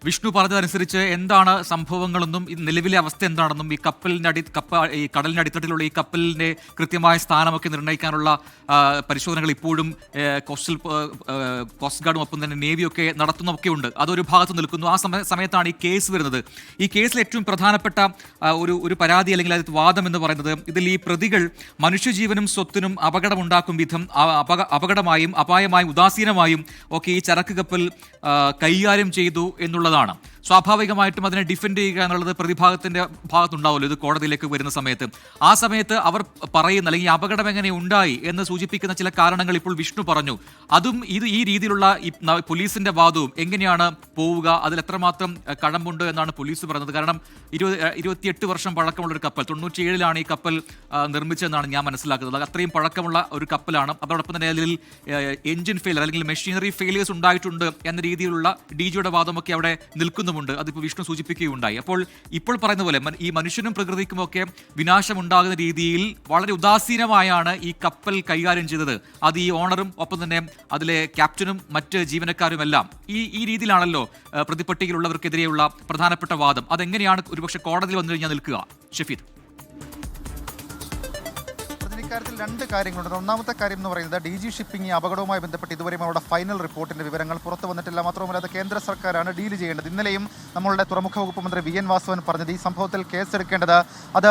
വിഷ്ണു പറഞ്ഞതനുസരിച്ച് എന്താണ് സംഭവങ്ങളെന്നും നിലവിലെ അവസ്ഥ എന്താണെന്നും ഈ കടലിന്റെ അടിത്തട്ടിലുള്ള ഈ കപ്പലിന്റെ കൃത്യമായ സ്ഥാനമൊക്കെ നിർണ്ണയിക്കാനുള്ള പരിശോധനകൾ ഇപ്പോഴും കോസ്റ്റ് ഗാർഡും ഒപ്പം തന്നെ നേവിയൊക്കെ നടത്തുന്നൊക്കെ ഉണ്ട്. അതൊരു ഭാഗത്ത് നിൽക്കുന്നു. ആ സമയത്താണ് ഈ കേസ് വരുന്നത്. ഈ കേസിൽ ഏറ്റവും പ്രധാനപ്പെട്ട ഒരു പരാതി അല്ലെങ്കിൽ അത് വാദം എന്ന് പറയുന്നത്, ഇതിൽ ഈ പ്രതികൾ മനുഷ്യജീവനും സ്വത്തിനും അപകടമുണ്ടാക്കും വിധം അപകടമായും അപായമായും ഉദാസീനമായും ഒക്കെ ഈ ചരക്ക് കപ്പൽ കൈകാര്യം ചെയ്തു എന്നുള്ളതാണ്. സ്വാഭാവികമായിട്ടും അതിനെ ഡിഫെൻഡ് ചെയ്യുക എന്നുള്ളത് പ്രതിഭാഗത്തിന്റെ ഭാഗത്തുണ്ടാവുമല്ലോ ഇത് കോടതിയിലേക്ക് വരുന്ന സമയത്ത്. ആ സമയത്ത് അവർ പറയുന്ന അല്ലെങ്കിൽ അപകടം എങ്ങനെ ഉണ്ടായി എന്ന് സൂചിപ്പിക്കുന്ന ചില കാരണങ്ങൾ ഇപ്പോൾ വിഷ്ണു പറഞ്ഞു. അതും ഈ രീതിയിലുള്ള പോലീസിന്റെ വാദവും എങ്ങനെയാണ് പോവുക, അതിൽ എത്രമാത്രം കഴമ്പുണ്ട് എന്നാണ് പോലീസ് പറയുന്നത്. കാരണം 28 വർഷം പഴക്കമുള്ള ഒരു കപ്പൽ, 97-ലാണ് ഈ കപ്പൽ നിർമ്മിച്ചതെന്നാണ് ഞാൻ മനസ്സിലാക്കുന്നത്. അത്രയും പഴക്കമുള്ള ഒരു കപ്പലാണ്. അതോടൊപ്പം തന്നെ അതിൽ എഞ്ചിൻ ഫെയിലിയർ അല്ലെങ്കിൽ മെഷീനറി ഫെയിലിയേഴ്സ് ഉണ്ടായിട്ടുണ്ട് എന്ന രീതിയിലുള്ള DGയുടെ വാദമൊക്കെ അവിടെ നിൽക്കുന്നുമുണ്ട്. അതിപ്പോൾ വിഷ്ണു സൂചിപ്പിക്കുകയുണ്ടായി. ഇപ്പോൾ പറയുന്ന പോലെ ഈ മനുഷ്യനും പ്രകൃതിക്കുമൊക്കെ വിനാശമുണ്ടാകുന്ന രീതിയിൽ വളരെ ഉദാസീനമായാണ് ഈ കപ്പൽ കൈകാര്യം ചെയ്തത്. അത് ഈ ഓണറും ഒപ്പം തന്നെ അതിലെ ക്യാപ്റ്റനും മറ്റ് ജീവനക്കാരുമെല്ലാം ഈ രീതിയിലാണല്ലോ പ്രതിപട്ടികയിലുള്ളവർക്കെതിരെയുള്ള പ്രധാനപ്പെട്ട വാദം. അതെങ്ങനെയാണ് ഒരുപക്ഷെ കോടതിയിൽ വന്നു കഴിഞ്ഞാൽ നിൽക്കുക? ഷഫീദ്, ഇക്കാര്യത്തിൽ രണ്ട് കാര്യങ്ങളുണ്ട്. ഒന്നാമത്തെ കാര്യം എന്ന് പറയുന്നത് DG ഷിപ്പിംഗ് ഈ അപകടവുമായി ബന്ധപ്പെട്ട് ഇതുവരെയും അവരുടെ ഫൈനൽ റിപ്പോർട്ടിന്റെ വിവരങ്ങൾ പുറത്തു വന്നിട്ടില്ല. മാത്രമല്ല അത് കേന്ദ്ര സർക്കാരാണ് ഡീൽ ചെയ്യേണ്ടത്. ഇന്നലെയും നമ്മളുടെ തുറമുഖ വകുപ്പ് മന്ത്രി VN വാസവൻ പറഞ്ഞത് ഈ സംഭവത്തിൽ കേസെടുക്കേണ്ടത് അത്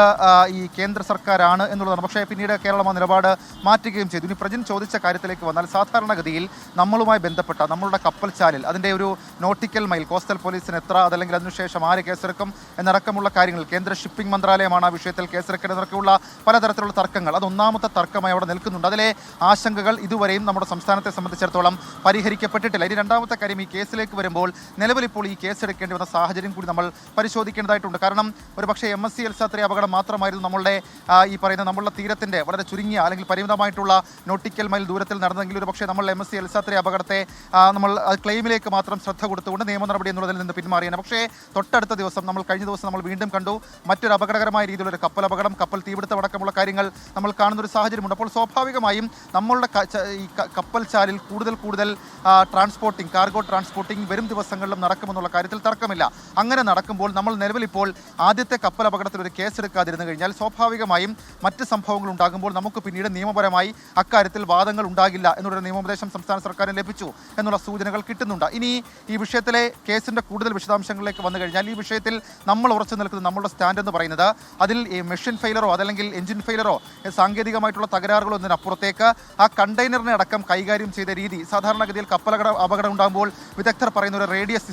ഈ കേന്ദ്ര സർക്കാരാണ് എന്നുള്ളതാണ്. പക്ഷേ പിന്നീട് കേരളം ആ നിലപാട് മാറ്റുകയും ചെയ്തു. ഇനി പ്രജിൻ ചോദിച്ച കാര്യത്തിലേക്ക് വന്നാൽ, സാധാരണഗതിയിൽ നമ്മളുമായി ബന്ധപ്പെട്ട നമ്മളുടെ കപ്പൽ ചാലിൽ അതിൻ്റെ ഒരു നോട്ടിക്കൽ മൈൽ കോസ്റ്റൽ പോലീസിന് എത്ര, അതല്ലെങ്കിൽ അതിനുശേഷം ആര് കേസെടുക്കും എന്നടക്കമുള്ള കാര്യങ്ങൾ കേന്ദ്ര ഷിപ്പിംഗ് മന്ത്രാലയമാണ് ആ വിഷയത്തിൽ കേസെടുക്കേണ്ടതൊക്കെയുള്ള പലതരത്തിലുള്ള തർക്കങ്ങൾ, അത് ഒന്നാമത്തെ തർക്കമായി അവിടെ നിൽക്കുന്നുണ്ട്. അതിലെ ആശങ്കകൾ ഇതുവരെയും നമ്മുടെ സംസ്ഥാനത്തെ സംബന്ധിച്ചിടത്തോളം പരിഹരിക്കപ്പെട്ടിട്ടില്ല. ഇനി രണ്ടാമത്തെ കാര്യം, ഈ കേസിലേക്ക് വരുമ്പോൾ നിലവിൽ ഇപ്പോൾ ഈ കേസെടുക്കേണ്ടി വന്ന സാഹചര്യം കൂടി നമ്മൾ പരിശോധിക്കേണ്ടതായിട്ടുണ്ട്. കാരണം ഒരുപക്ഷെ MSC എൽസാ3 അപകടം മാത്രമായിരുന്നു നമ്മളുടെ ഈ പറയുന്ന നമ്മളുടെ തീരത്തിൻ്റെ വളരെ ചുരുങ്ങിയ അല്ലെങ്കിൽ പരിമിതമായിട്ടുള്ള നോട്ടിക്കൽ മൈൽ ദൂരത്തിൽ നടന്നെങ്കിൽ ഒരുപക്ഷെ നമ്മൾ MSC എൽസാ3 അപകടത്തെ നമ്മൾ ക്ലെയിമിലേക്ക് മാത്രം ശ്രദ്ധ കൊടുത്തുകൊണ്ട് നിയമ നടപടി എന്നുള്ളതിൽ നിന്ന് പിന്മാറിയാണ്. പക്ഷേ തൊട്ടടുത്ത ദിവസം കഴിഞ്ഞ ദിവസം നമ്മൾ വീണ്ടും കണ്ടു മറ്റൊരു അപകടകരമായ രീതിയിലുള്ള ഒരു കപ്പൽ അപകടം, കപ്പൽ തീപിടുത്തം അടക്കമുള്ള കാര്യങ്ങൾ നമ്മൾ കാണുന്ന ഒരു സാഹചര്യമുണ്ട്. അപ്പോൾ സ്വാഭാവികമായും നമ്മളുടെ ഈ കപ്പൽ ചാലിൽ കൂടുതൽ ട്രാൻസ്പോർട്ടിംഗ്, കാർഗോ ട്രാൻസ്പോർട്ടിംഗ് വരും ദിവസങ്ങളിലും നടക്കുമെന്നുള്ള കാര്യത്തിൽ തർക്കമില്ല. അങ്ങനെ നടക്കുമ്പോൾ നമ്മൾ നിലവിലിപ്പോൾ ആദ്യത്തെ കപ്പൽ അപകടത്തിൽ ഒരു കേസെടുക്കാതിരുന്നു കഴിഞ്ഞാൽ സ്വാഭാവികമായും മറ്റ് സംഭവങ്ങൾ ഉണ്ടാകുമ്പോൾ നമുക്ക് പിന്നീട് നിയമപരമായി അക്കാര്യത്തിൽ വാദങ്ങൾ ഉണ്ടാകില്ല എന്നുള്ളൊരു നിയമോപദേശം സംസ്ഥാന സർക്കാരിന് ലഭിച്ചു എന്നുള്ള സൂചനകൾ കിട്ടുന്നുണ്ട്. ഇനി ഈ വിഷയത്തിലെ കേസിൻ്റെ കൂടുതൽ വിശദാംശങ്ങളിലേക്ക് വന്നു കഴിഞ്ഞാൽ ഈ വിഷയത്തിൽ നമ്മൾ ഉറച്ചു നിൽക്കുന്ന നമ്മളുടെ സ്റ്റാൻഡ് എന്ന് പറയുന്നത് അതിൽ ഈ മെഷീൻ ഫെയിലറോ അതല്ലെങ്കിൽ എഞ്ചിൻ ഫെയിലറോ സാങ്കേതികമായിട്ടുള്ള തകരാറുകളോ എന്നതിനപ്പുറത്തേക്ക് ആ കണ്ടെയ്നറിനെ അടക്കം കൈകാര്യം ചെയ്ത രീതി, സാധാരണഗതിയിൽ കപ്പൽ അപകടം ഉണ്ടാകുമ്പോൾ വിദഗ്ധർ പറയുന്ന ഒരു റേഡിയസ്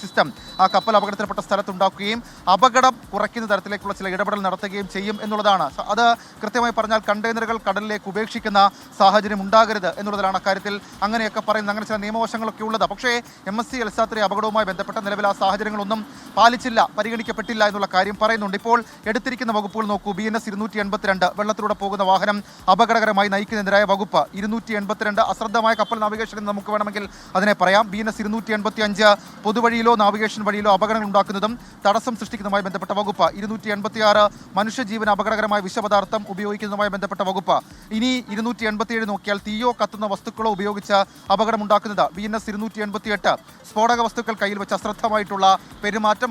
സിസ്റ്റം ആ കപ്പൽ അപകടത്തിൽപ്പെട്ട സ്ഥലത്തുണ്ടാക്കുകയും അപകടം കുറയ്ക്കുന്ന തരത്തിലേക്കുള്ള ചില ഇടപെടൽ നടത്തുകയും ചെയ്യും എന്നുള്ളതാണ്. അത് കൃത്യമായി പറഞ്ഞാൽ കണ്ടെയ്നറുകൾ കടലിലേക്ക് ഉപേക്ഷിക്കുന്ന സാഹചര്യം ഉണ്ടാകരുത് എന്നുള്ളതിലാണ് അക്കാര്യത്തിൽ അങ്ങനെയൊക്കെ പറയുന്നത്. അങ്ങനെ ചില നിയമവശങ്ങളൊക്കെ ഉള്ളത്. പക്ഷേ MSC എൽസാ3 അപകടവുമായി ബന്ധപ്പെട്ട നിലവിൽ ആ സാഹചര്യങ്ങളൊന്നും പാലിച്ചില്ല, പരിഗണിക്കപ്പെട്ടില്ല എന്നുള്ള കാര്യം പറയുന്നുണ്ട്. ഇപ്പോൾ എടുത്തിരിക്കുന്ന വകുപ്പുകൾ നോക്കൂ. BNS 282 വെള്ളത്തിലൂടെ പോകുന്ന വാഹനം അപകടകരമായി നയിക്കുന്നതിനെതിരായ വകുപ്പ്, 282 അശ്രദ്ധമായ കപ്പൽ നാവിഗേഷൻ എന്ന് നമുക്ക് വേണമെങ്കിൽ അതിനെ പറയാം. BNS 285 പൊതുവഴിയിലോ നാവിഗേഷൻ വഴിയിലോ അപകടങ്ങൾ ഉണ്ടാക്കുന്നതും തടസ്സം സൃഷ്ടിക്കുന്നതുമായി ബന്ധപ്പെട്ട വകുപ്പ്, 286 മനുഷ്യജീവൻ അപകടകരമായ വിഷപദാർത്ഥം ഉപയോഗിക്കുന്നതുമായി ബന്ധപ്പെട്ട വകുപ്പ്. ഇനി 287 നോക്കിയാൽ തീയോ കത്തുന്ന വസ്തുക്കളോ ഉപയോഗിച്ച് അപകടമുണ്ടാക്കുന്നത്, BNS 288 സ്ഫോടക വസ്തുക്കൾ കയ്യിൽ വെച്ച് അശ്രദ്ധമായിട്ടുള്ള പെരുമാറ്റം,